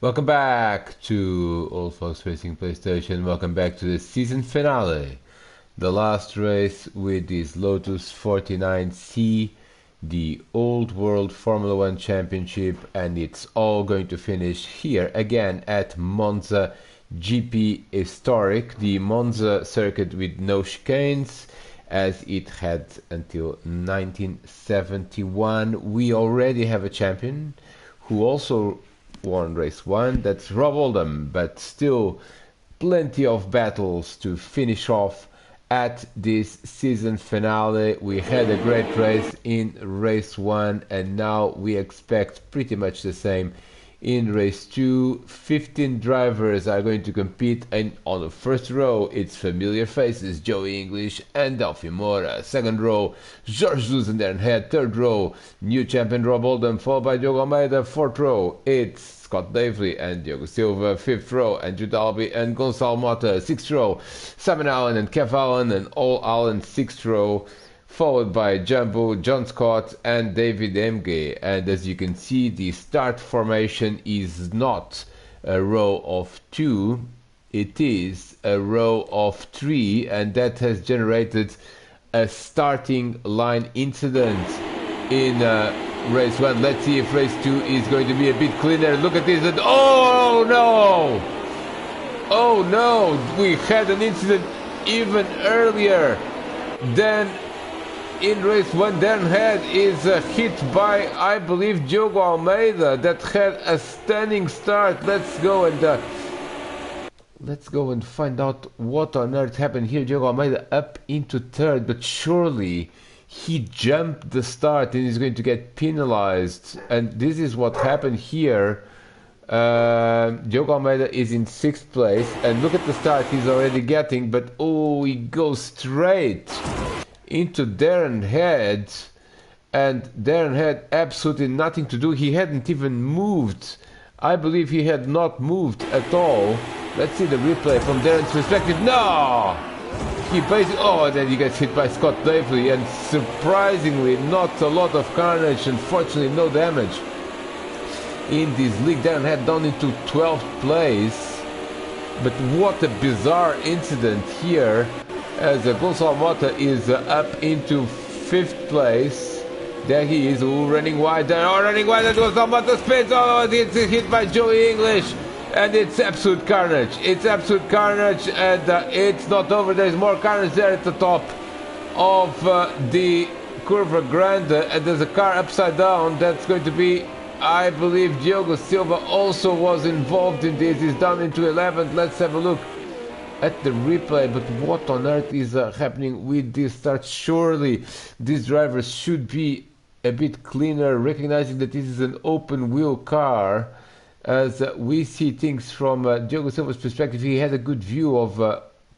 Welcome back to All Fox Racing PlayStation. Welcome back to the season finale. The last race with this Lotus 49C, the Old World Formula One Championship, and it's all going to finish here again at Monza GP Historic, the Monza circuit with no chicanes, as it had until 1971. We already have a champion who also won race 1, that's Rob Oldham, but still plenty of battles to finish off at this season finale. We had a great race in race 1 and now we expect pretty much the same in race 2. 15 drivers are going to compete, and on the first row it's familiar faces, Joey English and Delphi Mora. Second row, Jorge Jesus and Darren Head. Third row, new champion Rob Oldham, followed by Diogo Almeida. Fourth row, it's Scott Davely and Diogo Silva. Fifth row, Andrew Dalby and Gonçalo Mota. Sixth row, Simon Allen and Kev Allen and All Allen. Sixth row, followed by Jumbo, John Scott and David Emge. And as you can see, the start formation is not a row of 2, it is a row of 3, and that has generated a starting line incident in race 1. Let's see if race 2 is going to be a bit cleaner. Look at this, and oh no! Oh no! We had an incident even earlier than in race 1. Darren Head is hit by, I believe, Diogo Almeida that had a stunning start. Let's go and find out what on earth happened here. Diogo Almeida up into third, but surely he jumped the start and is going to get penalized. And this is what happened here. Diogo Almeida is in 6th place, and look at the start he's already getting, but oh, he goes straight into Darren Head, and Darren had absolutely nothing to do. He hadn't even moved. I believe he had not moved at all. Let's see the replay from Darren's perspective. No! He basically, oh, and then he gets hit by Scott Davely, and surprisingly not a lot of carnage. Unfortunately, no damage in this league. Darren Head down into 12th place, but what a bizarre incident here, as Gonçalo Mota is up into 5th place. There he is, running wide there, running wide, and Gonçalo Mota spins, it's hit by Joey English, and it's absolute carnage. It's absolute carnage, and it's not over. There's more carnage there at the top of the Curva Grande, and there's a car upside down. That's going to be, I believe, Diogo Silva also was involved in this. He's down into 11th. Let's have a look at the replay. But what on earth is happening with this start? Surely these drivers should be a bit cleaner, recognizing that this is an open wheel car. As we see things from Diogo Silva's perspective, he had a good view of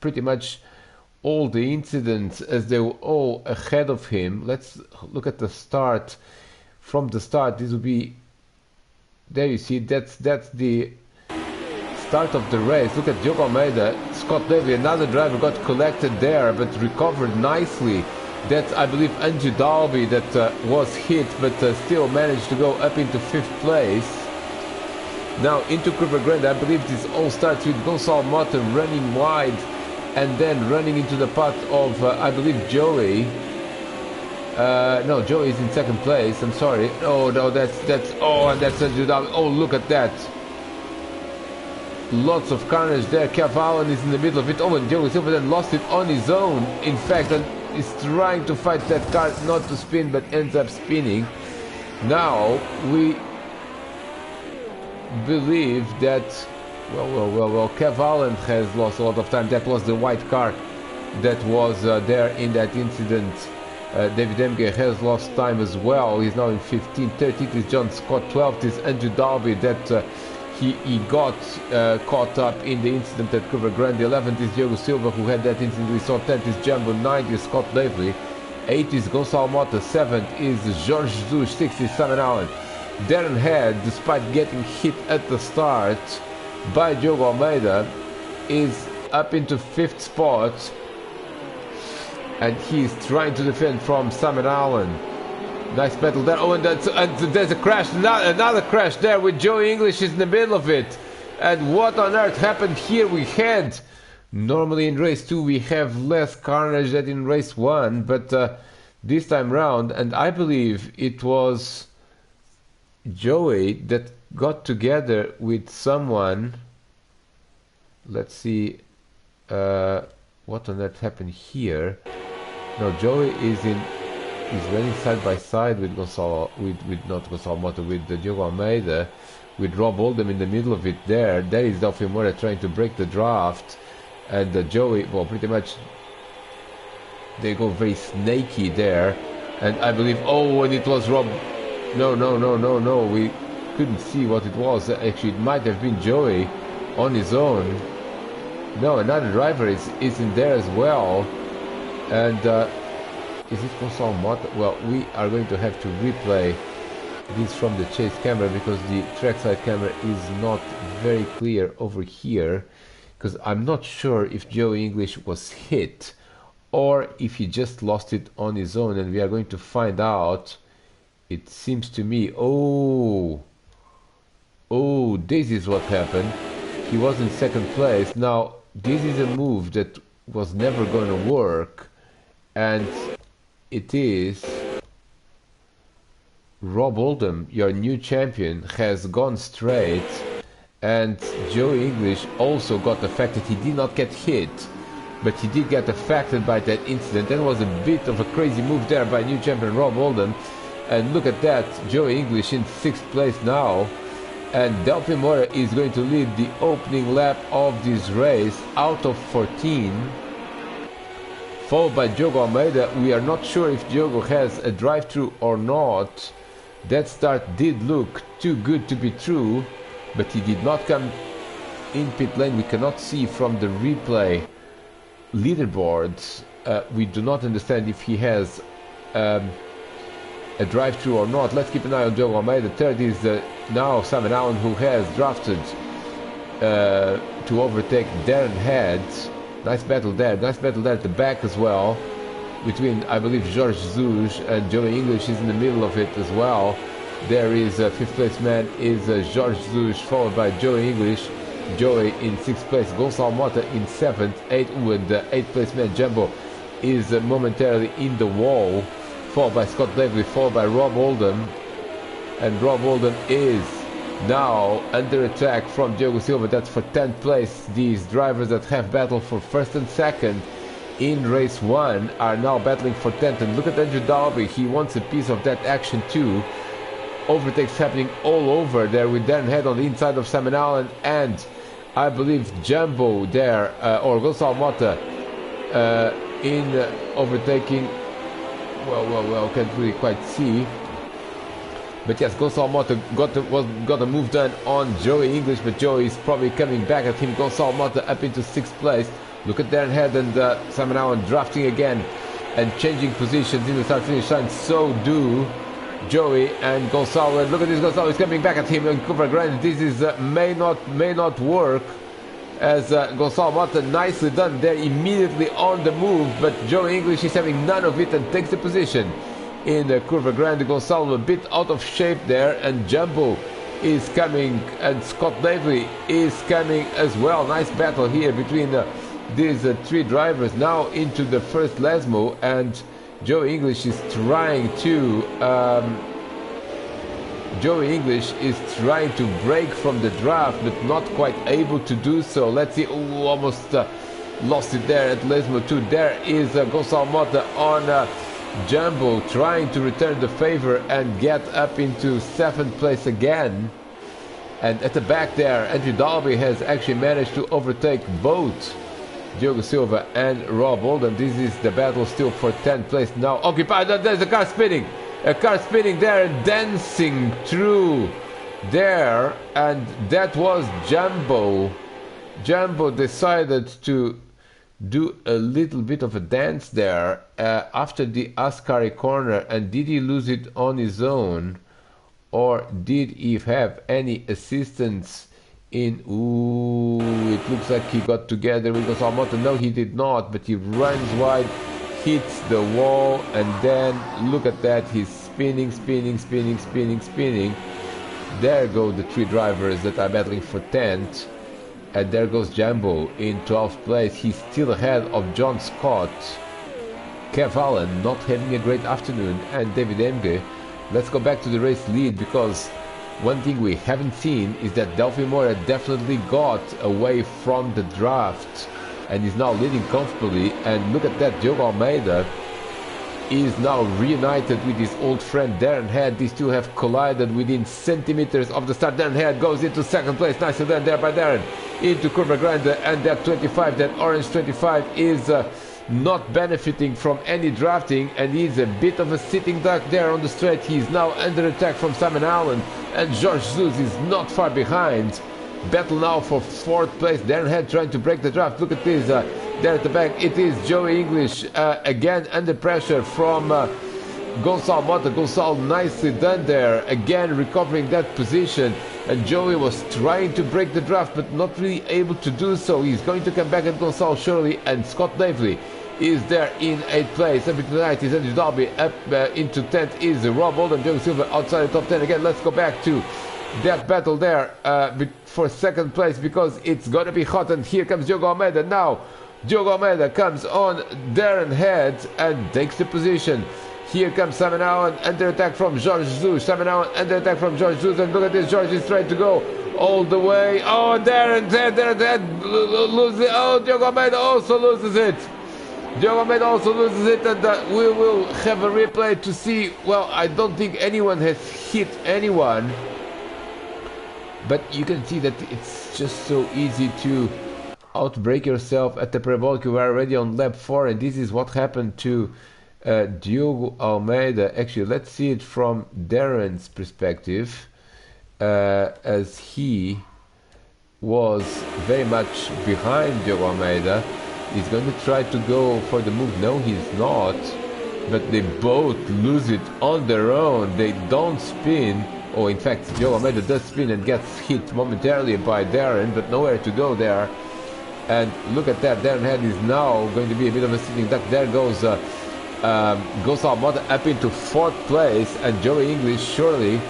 pretty much all the incidents as they were all ahead of him. Let's look at the start. From the start, this will be, there you see, that's the start of the race. Look at Diogo Almeida. Scott Davey, another driver, got collected there but recovered nicely. That's, I believe, Andrew Dalby that was hit, but still managed to go up into 5th place. Now into Curva Grande. I believe this all starts with Gonçalo Mota running wide and then running into the path of I believe Joey. No, Joey is in 2nd place. I'm sorry. Oh no, that's and that's Andrew Dalby. Oh, look at that. Lots of carnage there. Kev Allen is in the middle of it. Oh, and Diogo Silva then lost it on his own, in fact, and is trying to fight that car not to spin, but ends up spinning. Now we believe that, well, Kev Allen has lost a lot of time. That was the white car that was there in that incident. David Emge has lost time as well. He's now in 15th. 13th is John Scott. 12th is Andrew Dalby that he got caught up in the incident at Curva Grande. 11th is Diogo Silva, who had that incident we saw. 10th is Jumbo. 9th is Scott Davely. 8th is Gonçalo Mota. 7th is Jorge Jesus. 6th is Simon Allen. Darren Head, despite getting hit at the start by Diogo Almeida, is up into 5th spot, and he's trying to defend from Simon Allen. Nice battle there. Oh, and there's a crash. Another crash there with Joey English is in the middle of it. And what on earth happened here? We had... Normally in race 2 we have less carnage than in race 1. But this time round, and I believe it was Joey that got together with someone. Let's see what on earth happened here. No, Joey is running side by side with Gonçalo, not Gonçalo Mota, with Diogo Almeida, with Rob Oldham in the middle of it there. There is Delphi Moura trying to break the draft, and Joey, well, pretty much they go very snaky there, and I believe, oh, and it was Rob. No, we couldn't see what it was. Actually, it might have been Joey on his own. No, another driver is in there as well, and is it Gonçalo Mota? Well, we are going to have to replay this from the chase camera because the trackside camera is not very clear over here, because I'm not sure if Joey English was hit or if he just lost it on his own, and we are going to find out. It seems to me, oh, this is what happened. He was in second place. Now, this is a move that was never going to work, and it is Rob Oldham, your new champion, has gone straight, and Joey English also got affected. He did not get hit, but he did get affected by that incident. That was a bit of a crazy move there by new champion Rob Oldham. And look at that, Joey English in 6th place now, and Delphi Moura is going to lead the opening lap of this race out of 14, followed by Diogo Almeida. We are not sure if Diogo has a drive-through or not. That start did look too good to be true, but he did not come in pit lane. We cannot see from the replay leaderboards. We do not understand if he has a drive-through or not. Let's keep an eye on Diogo Almeida. Third is now Simon Allen, who has drafted to overtake Darren Head. Nice battle there. Nice battle there at the back as well, between, I believe, Jorge Jesus and Joey English is in the middle of it as well. There is 5th place man is Jorge Jesus, followed by Joey English. Joey in 6th place. Gonçalo Mota in 7th. 8th place man Jumbo is momentarily in the wall, followed by Scott Blakely, followed by Rob Oldham, and Rob Oldham is now under attack from Diogo Silva. That's for 10th place. These drivers that have battled for 1st and 2nd in race 1 are now battling for 10th, and look at Andrew Dalby, he wants a piece of that action too. Overtakes happening all over there with Darren Head on the inside of Simon Allen, and I believe Jumbo there, or Gonçalo Mota in overtaking. Well, can't really quite see. But yes, Gonçalo Mota got a move done on Joey English, but Joey is probably coming back at him. Gonçalo Mota up into 6th place. Look at Darren Head and Simon Allen drafting again and changing positions in the start-finish line. So do Joey and Gonçalo. And look at this, Gonçalo is coming back at him in Curva Grande. This is may not work, as Gonçalo Mota nicely done there immediately on the move, but Joey English is having none of it and takes the position in Curva Grande. Gonçalo a bit out of shape there, and Jumbo is coming, and Scott Blakely is coming as well. Nice battle here between these 3 drivers now into the first Lesmo, and Joey English is trying to break from the draft, but not quite able to do so. Let's see. Oh, almost lost it there at Lesmo 2. There is Gonçalo Mota on Jumbo, trying to return the favor and get up into 7th place again. And at the back there, Andrew Dalby has actually managed to overtake both Diogo Silva and Rob Oldham. This is the battle still for 10th place now occupied. There's a car spinning. A car spinning there and dancing through there, and that was Jumbo. Jumbo decided to do a little bit of a dance there after the Ascari corner, and did he lose it on his own, or did he have any assistance in? Ooh, it looks like he got together with Gonçalo Mota. No, he did not, but he runs wide, hits the wall, and then look at that, he spinning, spinning, spinning, spinning, spinning. There go the three drivers that are battling for 10th. And there goes Jambo in 12th place. He's still ahead of John Scott. Kev Allen not having a great afternoon, and David Emge. Let's go back to the race lead, because one thing we haven't seen is that Delphi Mora definitely got away from the draft and is now leading comfortably. And look at that, Diogo Almeida is now reunited with his old friend Darren Head. These two have collided within centimeters of the start. Darren Head goes into second place, nicely done there by Darren, into Curva Grande, and that 25, that orange 25 is not benefiting from any drafting, and he's a bit of a sitting duck there on the straight. He's now under attack from Simon Allen, and George Zeus is not far behind. Battle now for 4th place. Darren Head trying to break the draft. Look at this, there at the back it is Joey English, again under pressure from Gonçalo Mota. Gonçalo nicely done there, again recovering that position, and Joey was trying to break the draft but not really able to do so. He's going to come back at Gonçalo shortly, and Scott Davely is there in 8th place. Up into 9th is Andrew Dalby, up into 10th is Rob Oldham. Joe Silva outside the top 10 again. Let's go back to that battle there for 2nd place, because it's gonna be hot, and here comes Diogo Almeida now. Diogo Almeida comes on Darren Head and takes the position. Here comes Simon Allen under attack from George Zeus. Simon Allen under attack from George Zeus, and look at this, George is trying to go all the way. Oh, Darren Head loses it. Oh, Diogo Almeida also loses it. Diogo Almeida also loses it, and we will have a replay to see. Well, I don't think anyone has hit anyone, but you can see that it's just so easy to outbreak yourself at the parabolic. You are already on lap 4, and this is what happened to Diogo Almeida. Actually, let's see it from Darren's perspective, as he was very much behind Diogo Almeida. He's going to try to go for the move. No, he's not, but they both lose it on their own. They don't spin. Oh, in fact, Diogo Almeida does spin and gets hit momentarily by Darren, but nowhere to go there. And look at that, Darren Head is now going to be a bit of a sitting duck. There goes Gonçalo Mota up into 4th place, and Joey English surely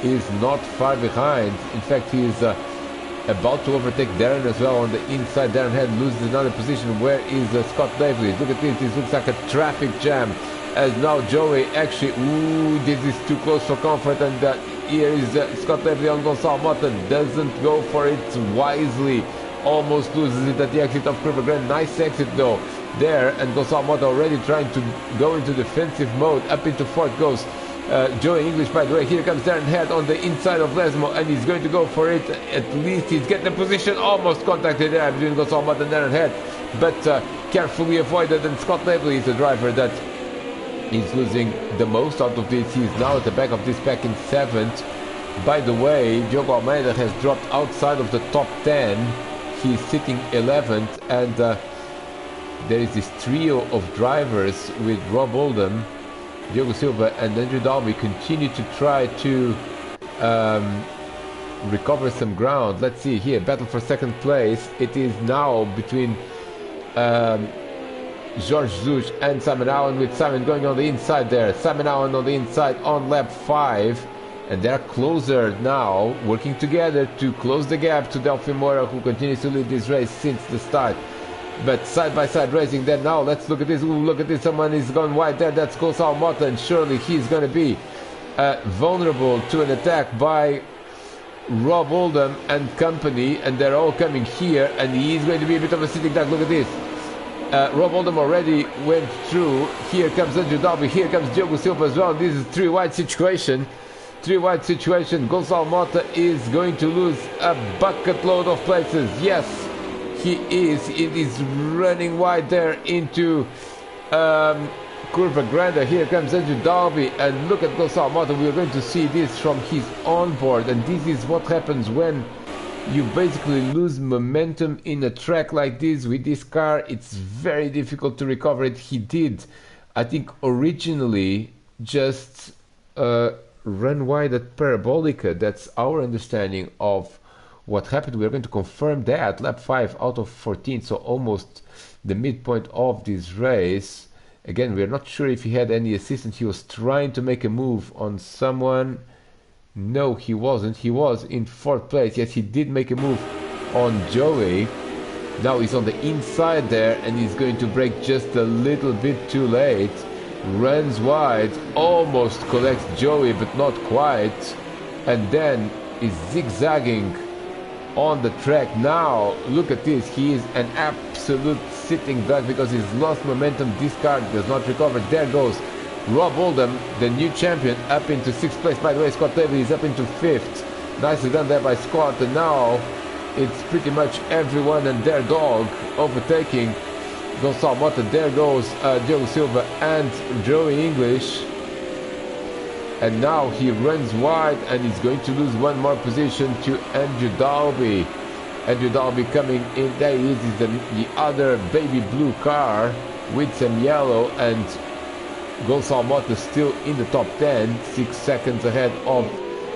is not far behind. In fact, he is about to overtake Darren as well on the inside. Darren Head loses another position. Where is Scott Davely? Look at this, this looks like a traffic jam, as now Joey actually, ooh, this is too close for comfort, and here is Scott Davely on Gonçalo Mota, doesn't go for it wisely. Almost loses it at the exit of Curva Grande. Nice exit though there, and Gonçalo Mota already trying to go into defensive mode. Up into 4th goes Joey English, by the way. Here comes Darren Head on the inside of Lesmo, and he's going to go for it. At least he's getting the position, almost contacted there between Gonçalo Mota and Darren Head, but carefully avoided. And Scott Davely is the driver that is losing the most out of this. He's now at the back of this pack in 7th. By the way, Diogo Almeida has dropped outside of the top 10. He's sitting 11th, and there is this trio of drivers with Rob Oldham, Diogo Silva, and Andrew Dalby continue to try to recover some ground. Let's see here, battle for 2nd place. It is now between George Zeus and Simon Allen, with Simon going on the inside there. Simon Allen on the inside on lap 5. And they're closer now, working together to close the gap to Delphi Mora, who continues to lead this race since the start. But side-by-side racing there now. Let's look at this. Ooh, look at this. Someone is going wide there. That's Gonçalo Mota, and surely he's going to be vulnerable to an attack by Rob Oldham and company. And they're all coming here, and he's going to be a bit of a sitting duck. Look at this. Rob Oldham already went through. Here comes Andrew Dalby. Here comes Diogo Silva as well. This is a 3-wide situation. 3-wide situation. Gonçalo Mota is going to lose a bucket load of places. Yes, he is. It is running wide there into Curva Grande. Here comes Andrew Dalby, and look at Gonçalo Mota. We are going to see this from his onboard, and this is what happens when you basically lose momentum in a track like this with this car. It's very difficult to recover it. He did, I think, originally just run wide at Parabolica. That's our understanding of what happened. We're going to confirm that. Lap 5 out of 14, so almost the midpoint of this race. Again, we're not sure if he had any assistance. He was trying to make a move on someone. No, he wasn't. He was in 4th place. Yes, he did make a move on Joey. Now he's on the inside there, and he's going to brake just a little bit too late. Runs wide, almost collects Joey, but not quite. And then is zigzagging on the track. Now, look at this. He is an absolute sitting duck because he's lost momentum. This car does not recover. There goes Rob Oldham, the new champion, up into 6th place. By the way, Scott Daly is up into 5th. Nicely done there by Scott. And now it's pretty much everyone and their dog overtaking Gonçalo Mota. There goes Diogo Silva and Joey English. And now he runs wide and he's going to lose one more position to Andrew Dalby. Andrew Dalby coming in. There he is the other baby blue car with some yellow, and Gonçalo Mota still in the top 10, 6 seconds ahead of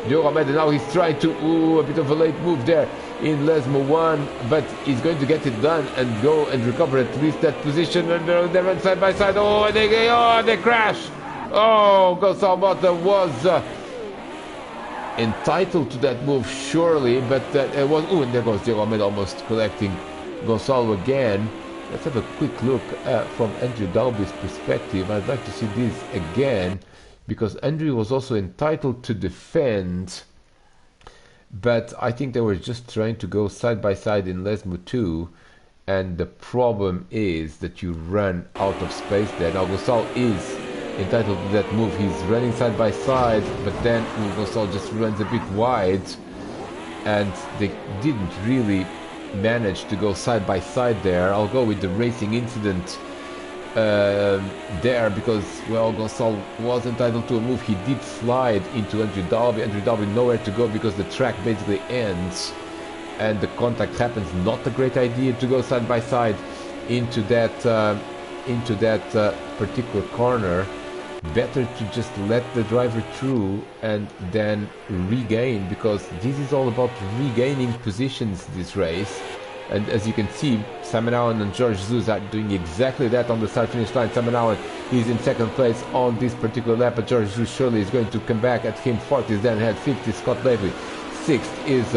Diogo Almeida. Now he's trying to, a bit of a late move there in Lesmo 1, but he's going to get it done and go and recover at least that position. And they run side by side. Oh, they crash. Oh, Gonçalo Mota was entitled to that move, surely, but it was. Oh, and there goes Diogo Almeida almost collecting Gonçalo again. Let's have a quick look from Andrew Dalby's perspective. I'd like to see this again, because Andrew was also entitled to defend, but I think they were just trying to go side by side in Lesmo 2, and the problem is that you run out of space there. Now Gonçalo is entitled to that move. He's running side by side, but then Gonçalo just runs a bit wide, and they didn't really manage to go side by side there. I'll go with the racing incident there, because, well, Gonçalo was entitled to a move. He did slide into Andrew Dalby. Andrew Dalby nowhere to go because the track basically ends and the contact happens. Not a great idea to go side by side into that particular corner. Better to just let the driver through and then regain, because this is all about regaining positions this race. And as you can see, Simon Allen and George Jesus are doing exactly that on the start-finish line. Simon Allen is in 2nd place on this particular lap, but George Jesus surely is going to come back at him. 4th is then had 50 Scott Lavely. 6th is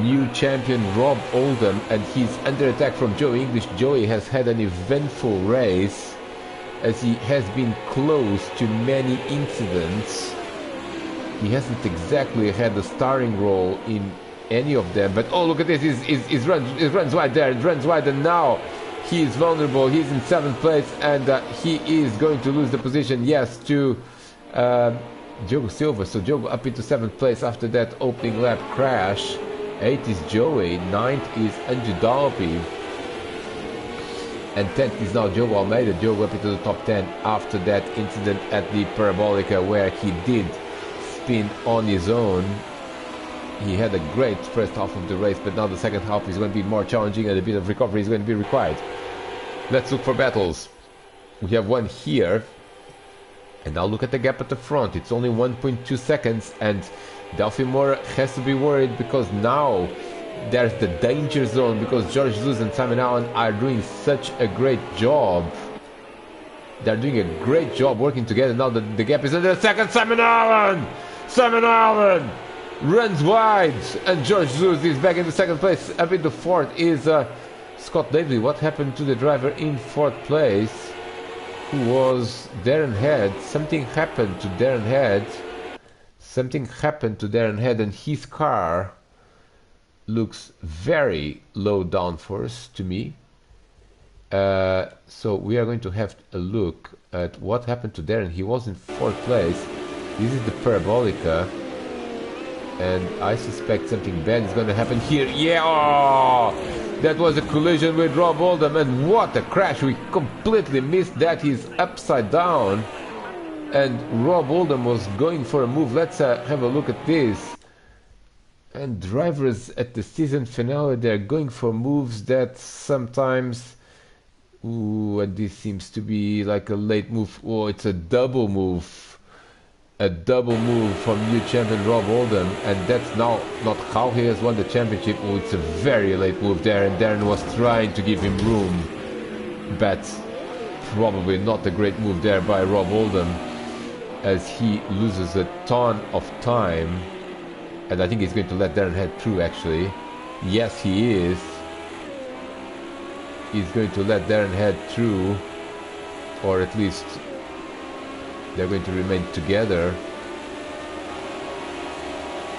new champion Rob Oldham, and he's under attack from Joey English. Joey has had an eventful race, as he has been close to many incidents. He hasn't exactly had a starring role in any of them, but oh, look at this, it runs wide there, it runs wide, and now he is vulnerable. He's in 7th place, and he is going to lose the position, yes, to Diogo Silva. So Diogo up into 7th place after that opening lap crash. 8th is Joey, 9th is Andrew Dalby, and 10th is now Diogo Almeida. Diogo up into the top 10 after that incident at the Parabolica, where he did spin on his own. He had a great first half of the race, but now the second half is going to be more challenging and a bit of recovery is going to be required. Let's look for battles. We have one here, and now look at the gap at the front. It's only 1.2 seconds, and Delphi Moura has to be worried, because now there's the danger zone, because George Jesus and Simon Allen are doing such a great job. They're doing a great job working together. Now the gap is under a second. Simon Allen runs wide, and George Jesus is back into 2nd place. Up into 4th is Scott Lavely. What happened to the driver in 4th place, who was Darren Head? Something happened to Darren Head, and his car looks very low downforce to me. So we are going to have a look at what happened to Darren. He was in 4th place. This is the Parabolica, and I suspect something bad is going to happen here. Yeah, oh, that was a collision with Rob Oldham, and what a crash. We completely missed that. He's upside down, and Rob Oldham was going for a move. Let's have a look at this. And drivers at the season finale, they're going for moves that sometimes... Ooh, and this seems to be like a late move. Oh, it's a double move. A double move from new champion Rob Oldham, and that's now not how he has won the championship. Oh, it's a very late move there, and Darren was trying to give him room, but probably not a great move there by Rob Oldham, as he loses a ton of time. And I think he's going to let Darren head through, actually. Yes, he is. He's going to let Darren head through, or at least they're going to remain together.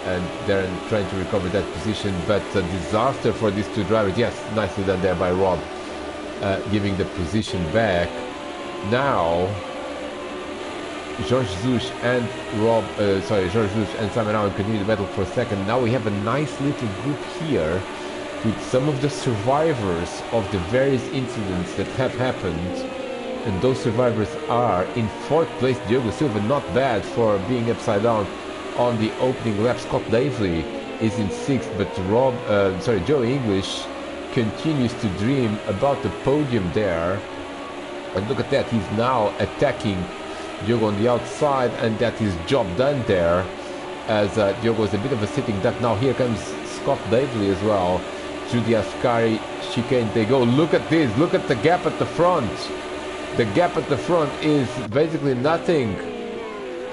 And Darren trying to recover that position, but a disaster for these two drivers. Yes, nicely done there by Rob, giving the position back. Now George Jesus and George Jesus and Simon Allen continue the battle for a second. Now we have a nice little group here with some of the survivors of the various incidents that have happened, and those survivors are in 4th place Diogo Silva, not bad for being upside down on the opening lap. Scott Davely is in 6th, but Joe English continues to dream about the podium there. And look at that, he's now attacking Diogo on the outside, and that is job done there, as Diogo is a bit of a sitting duck. Now here comes Scott Davely as well through the Ascari chicane. They go, look at this, look at the gap at the front. The gap at the front is basically nothing.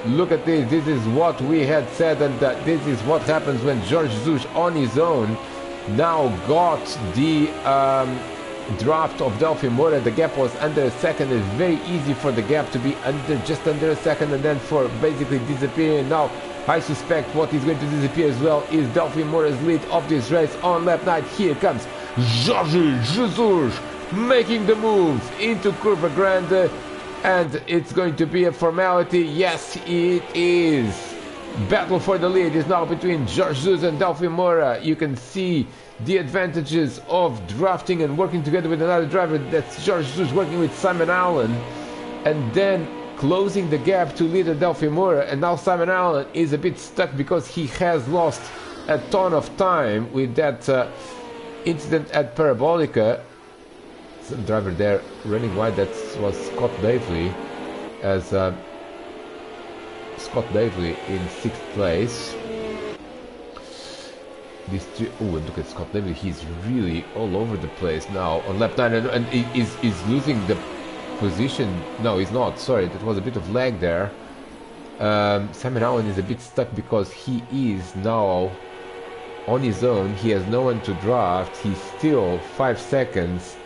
Look at this, this is what we had said, and this is what happens when George Jesus on his own now got the draft of Delphi Moura. The gap was under a second. It's very easy for the gap to be just under a second, and then for basically disappearing. Now I suspect what is going to disappear as well is Delphi Moura's lead of this race on lap 9. Here comes Jorge Jesus making the move into Curva Grande, and it's going to be a formality. Yes, it is. Battle for the lead is now between Jorge Jesus and Delphi Moura. You can see the advantages of drafting and working together with another driver. That's Jorge Jesus working with Simon Allen, and then closing the gap to leader Delphi Moura. And now Simon Allen is a bit stuck because he has lost a ton of time with that incident at Parabolica. Some driver there running wide, that was Scott Davely, as Scott Davely in 6th place. These three, oh, and look at Scott Davely, he's really all over the place now on lap 9, and he's losing the position. No, he's not, sorry, that was a bit of lag there. Simon Allen is a bit stuck because he is now on his own. He has no one to draft. He's still 5 seconds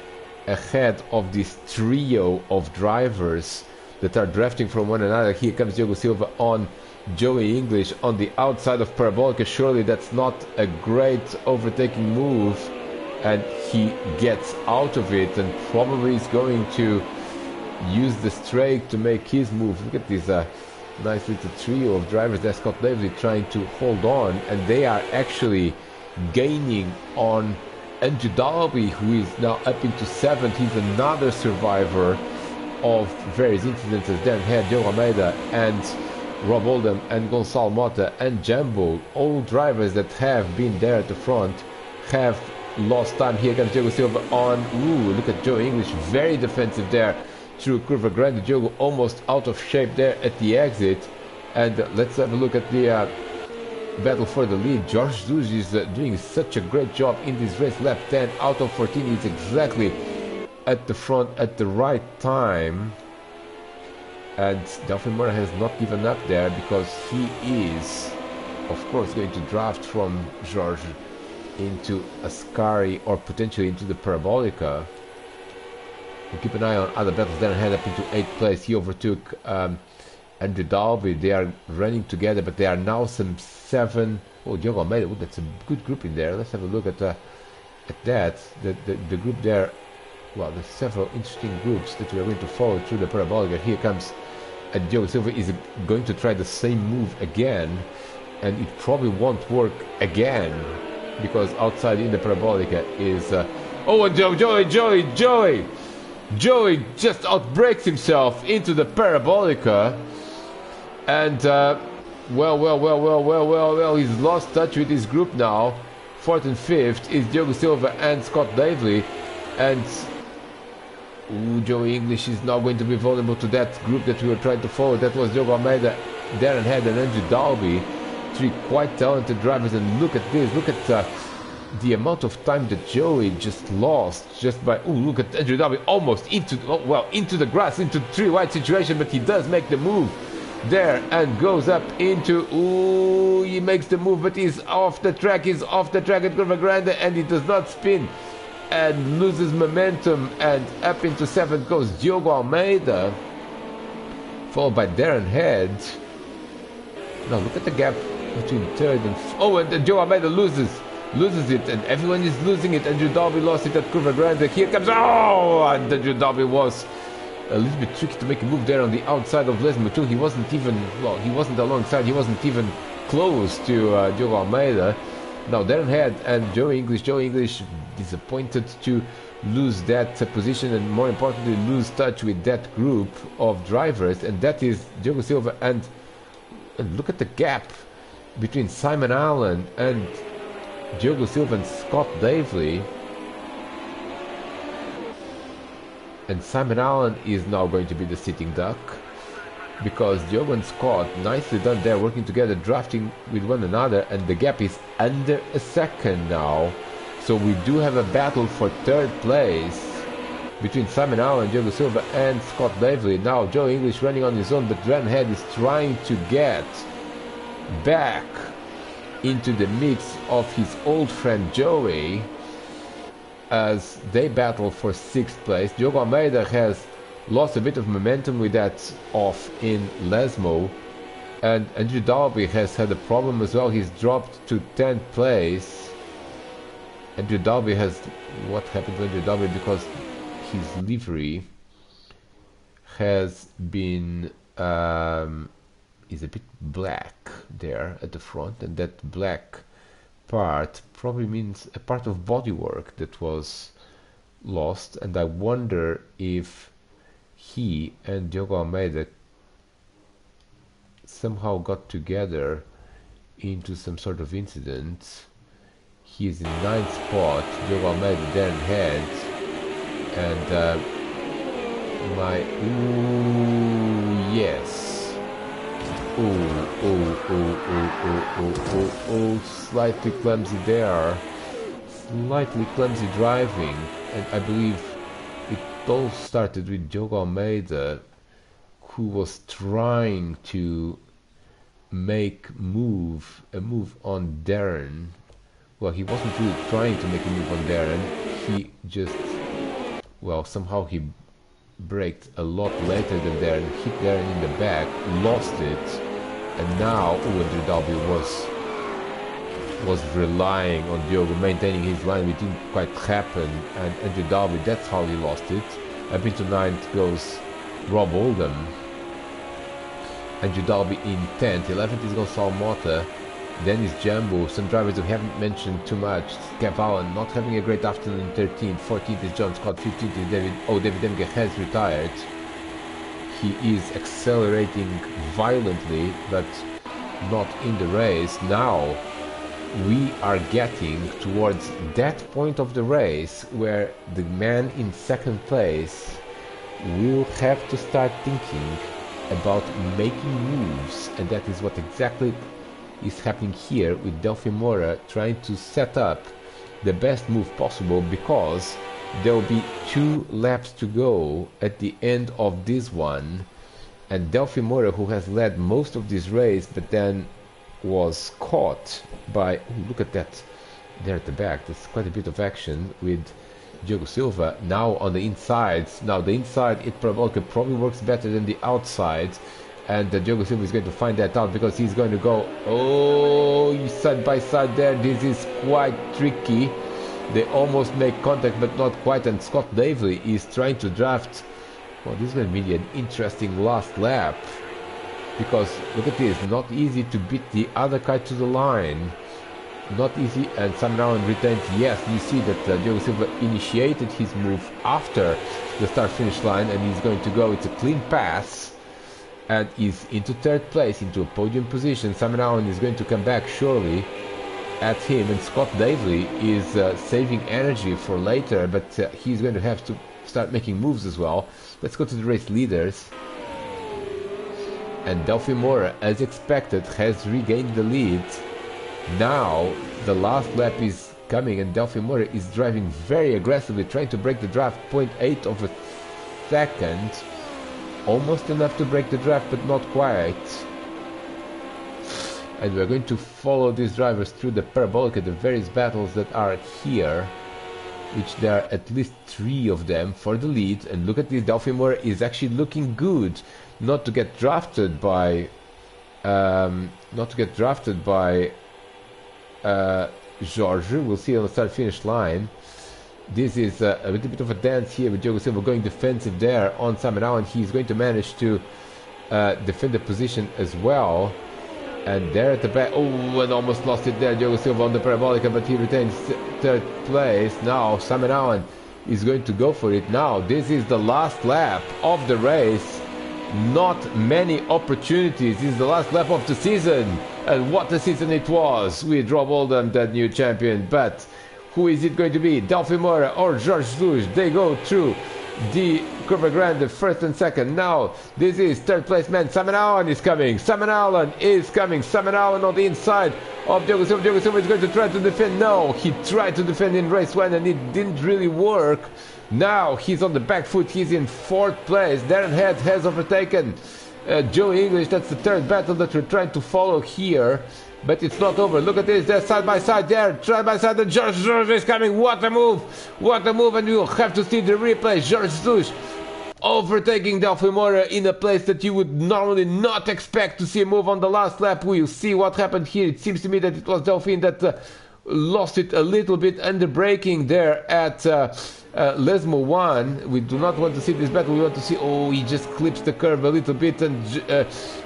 ahead of this trio of drivers that are drafting from one another. Here comes Diogo Silva on Joey English on the outside of Parabolica. Surely that's not a great overtaking move, and he gets out of it and probably is going to use the straight to make his move. Look at this nice little trio of drivers. That's Scott Davely trying to hold on, and they are actually gaining on Andrew Dalby, who is now up into 7th. He's another survivor of various incidents, as Dan had Joe Almeida and Rob Oldham and Gonçalo Mota and Jambo, all drivers that have been there at the front, have lost time. Here comes Diogo Silva on, look at Joe English, very defensive there through Curva Grande. Diogo almost out of shape there at the exit. And let's have a look at the battle for the lead. Jorge Jesus is doing such a great job in this race. Lap 10 out of 14 is exactly at the front at the right time. And Delphi Moura has not given up there, because he is of course going to draft from Jorge into Ascari or potentially into the Parabolica. We'll keep an eye on other battles. Then head up into 8th place. He overtook Andrew Dalby. They are running together, but they are now some 7. Oh, Diogo Almeida. Oh, that's a good group in there. Let's have a look at that. The group there. Well, there's several interesting groups that we are going to follow through the Parabolica. Here comes Diogo Silva is going to try the same move again, and it probably won't work again, because outside in the Parabolica is oh, and Joey just outbreaks himself into the Parabolica, and well, he's lost touch with his group now. 4th and 5th is Diogo Silva and Scott Davely, and Joey English is now going to be vulnerable to that group that we were trying to follow. That was Diogo Almeida, Darren Head and Andrew Dalby, 3 quite talented drivers. And look at this, look at the amount of time that Joey just lost just by, oh, look at Andrew W almost into, oh, well, into the grass, into the three wide situation, but he does make the move there and goes up into, ooh, he makes the move, but he's off the track at Curva Grande, and he does not spin and loses momentum, and up into 7th goes Diogo Almeida, followed by Darren Head. Now look at the gap between 3rd and and Diogo Almeida loses it, and everyone is losing it. Andrew Dalby lost it at Curva Grande. Here comes, and Andrew Dalby was a little bit tricky to make a move there on the outside of Lesmo too. He wasn't even, well, he wasn't alongside, he wasn't even close to Diogo Almeida. Now Darren Head and Joe English disappointed to lose that position, and more importantly lose touch with that group of drivers, and that is Diogo Silva, and look at the gap between Simon Allen and Diogo Silva and Scott Davely. And Simon Allen is now going to be the sitting duck, because Diogo and Scott, nicely done there, working together, drafting with one another, and the gap is under a second now. So we do have a battle for 3rd place between Simon Allen, Diogo Silva and Scott Davely. Now Joe English running on his own, but Darren Head is trying to get back into the mix of his old friend Joey as they battle for 6th place. Diogo Almeida has lost a bit of momentum with that off in Lesmo, and Andrew Dalby has had a problem as well. He's dropped to 10th place. Andrew Dalby has, what happened to Andrew Dalby, because his livery has been is a bit black there at the front, and that black part probably means a part of bodywork that was lost, and I wonder if he and Diogo Almeida somehow got together into some sort of incident. He is in 9th spot, Diogo Almeida, Darren Head, and yes. Slightly clumsy there. Slightly clumsy driving, and I believe it all started with Diogo Almeida, who was trying to make a move on Darren. Well, he wasn't really trying to make a move on Darren. He just, well, somehow he braked a lot later than Darren, hit Darren in the back, lost it, and now Andrew Dalby was relying on Diogo maintaining his line, which didn't quite happen, and Andrew Dalby, that's how he lost it. Up into 9th goes Rob Oldham. Andrew Dalby in 10th, 11th is Gonçalo Mota, then is Jambo, some drivers we haven't mentioned too much. Kev Allen not having a great afternoon in 13th, 14th is John Scott, 15th is David Demke has retired. He is accelerating violently, but not in the race. Now we are getting towards that point of the race where the man in 2nd place will have to start thinking about making moves, and that is what exactly is happening here with Delphi Moura trying to set up the best move possible, because there will be 2 laps to go at the end of this one, and Delphi Moura, who has led most of this race but then was caught by, look at that there at the back, that's quite a bit of action with Diogo Silva now on the insides. Now the inside, it probably works better than the outside, and Diogo Silva is going to find that out, because he's going to go, side by side there. This is quite tricky. They almost make contact but not quite, and Scott Davely is trying to draft. Well, this is going to be an interesting last lap, because look at this, not easy to beat the other guy to the line, not easy, and Simon Allen retains. Yes, you see that Diogo Silva initiated his move after the start finish line, and he's going to go, it's a clean pass, and is into 3rd place, into a podium position. Simon Allen is going to come back surely at him, and Scott Davely is saving energy for later, but he's going to have to start making moves as well. Let's go to the race leaders, and Delphi Moura, as expected, has regained the lead. Now the last lap is coming, and Delphimore is driving very aggressively, trying to break the draft. 0.8 of a second, almost enough to break the draft, but not quite. And we're going to follow these drivers through the parabolic at the various battles that are here, which there are at least 3 of them for the lead. And look at this, Delphimore is actually looking good, not to get drafted by George. We'll see on the start-finish line. This is a little bit of a dance here with Diogo Silva going defensive there on Simon Allen. He's going to manage to defend the position as well. And there at the back, oh, and almost lost it there, Diogo Silva on the Parabolica, but he retains 3rd place. Now Simon Allen is going to go for it. Now this is the last lap of the race. Not many opportunities. This is the last lap of the season, and what a season it was with Rob Oldham, that new champion. But who is it going to be, Delphimore or George Jesus? They go through the Curva Grande, 1st and 2nd. Now this is 3rd place man. Simon Allen is coming. Simon Allen is coming. Simon Allen on the inside of Diogo Silva. Diogo Silva is going to try to defend. No, he tried to defend in race 1 and it didn't really work. Now he's on the back foot. He's in 4th place. Darren Head has overtaken Joe English. That's the 3rd battle that we're trying to follow here. But it's not over. Look at this. They're side by side there. Side by side. And George Jesus is coming. What a move. What a move. And we'll have to see the replay. George Jesus overtaking Delphimore in a place that you would normally not expect to see a move on the last lap. We'll see what happened here. It seems to me that it was Delphine that lost it a little bit under braking there at Lesmo 1. We do not want to see this battle. We want to see, oh, he just clips the curve a little bit, and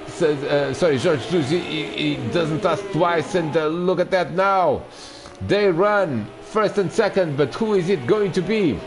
sorry, George Jesus, he doesn't ask twice, and look at that now. They run 1st and 2nd, but who is it going to be?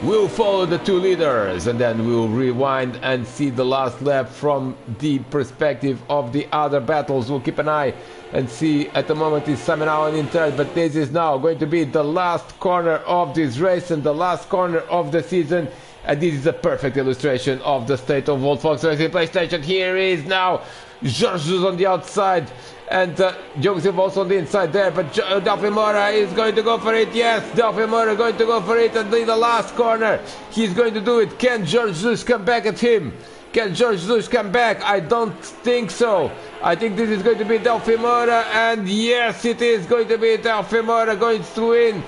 We'll follow the 2 leaders, and then we'll rewind and see the last lap from the perspective of the other battles. We'll keep an eye and see. At the moment is Simon Allen in 3rd, but this is now going to be the last corner of this race and the last corner of the season. And this is a perfect illustration of the state of Old Fox Racing PlayStation. Here is now George Jesus on the outside, and Diogo Silva also on the inside there, but Delphimore is going to go for it. Yes, Delphimore going to go for it, and in the last corner he's going to do it. Can George Jesus come back at him? Can George Jesus come back? I don't think so. I think this is going to be Delphimore, and yes, it is going to be Delphimore going to win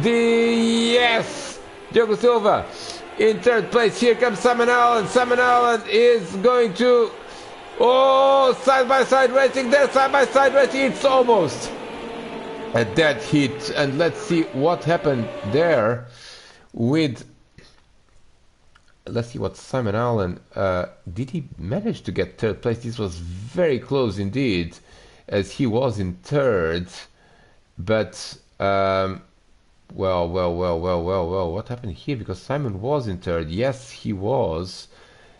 the, yes, Diogo Silva in 3rd place. Here comes Simon Allen. Simon Allen is going to, oh, side by side racing there, side by side racing. It's almost a dead hit. And let's see what happened there with, let's see what Simon Allen, did he manage to get 3rd place? This was very close indeed, as he was in 3rd, but well, what happened here? Because Simon was in 3rd. Yes, he was.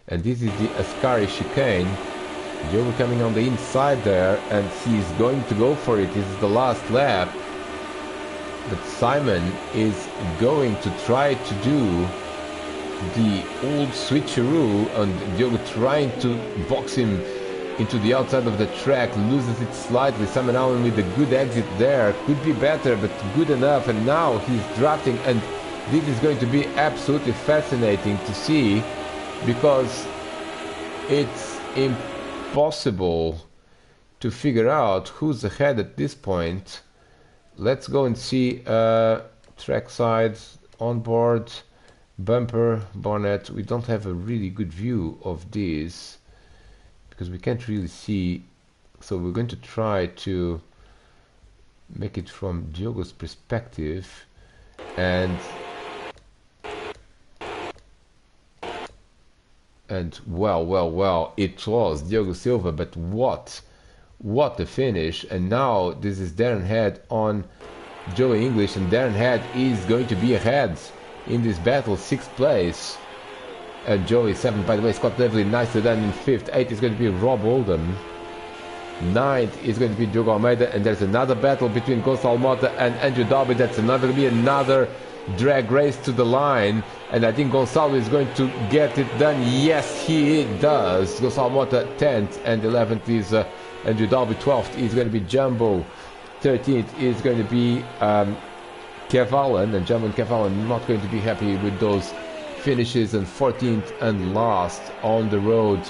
And this is the Ascari chicane. Diogo coming on the inside there, and he's going to go for it. This is the last lap. But Simon is going to try to do the old switcheroo, and Diogo trying to box him into the outside of the track, loses it slightly. Simon Allen with a good exit there, could be better, but good enough. And now he's drafting, and this is going to be absolutely fascinating to see, because it's impossible to figure out who's ahead at this point. Let's go and see track side, onboard, bumper, bonnet. We don't have a really good view of this because we can't really see, so we're going to try to make it from Diogo's perspective. And well, it was Diogo Silva, but what a finish. And now this is Darren Head on Joey English, and Darren Head is going to be ahead in this battle, 6th place. And Joey 7th, by the way. Scott Devlin nicely done in 5th. 8th is going to be Rob Oldham. 9th is going to be Diogo Almeida, and there's another battle between Gonçalo Mota and Andrew Dalby. That's going to be another drag race to the line, and I think Gonçalo is going to get it done. Yes, he does. Gonçalo Mota 10th, and 11th is Andrew Dalby. 12th is going to be Jumbo. 13th is going to be Kevalan, and German Kevalan not going to be happy with those finishes, and 14th and last on the road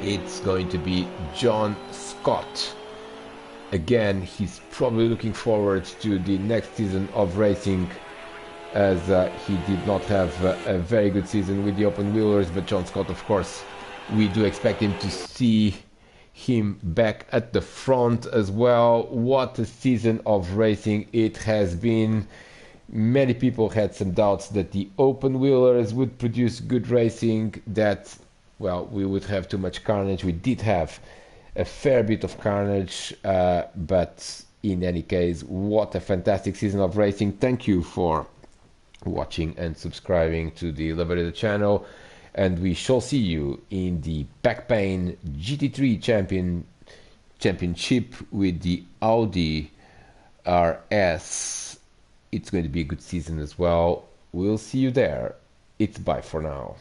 it's going to be John Scott. Again, he's probably looking forward to the next season of racing, as he did not have a very good season with the open wheelers. But John Scott, of course, we do expect him to see him back at the front as well. What a season of racing it has been. Many people had some doubts that the open wheelers would produce good racing, that, well, we would have too much carnage. We did have a fair bit of carnage, but in any case, what a fantastic season of racing. Thank you for watching and subscribing to the Lavareda channel, and we shall see you in the Back Pain GT3 championship with the Audi RS. It's going to be a good season as well. We'll see you there. It's bye for now.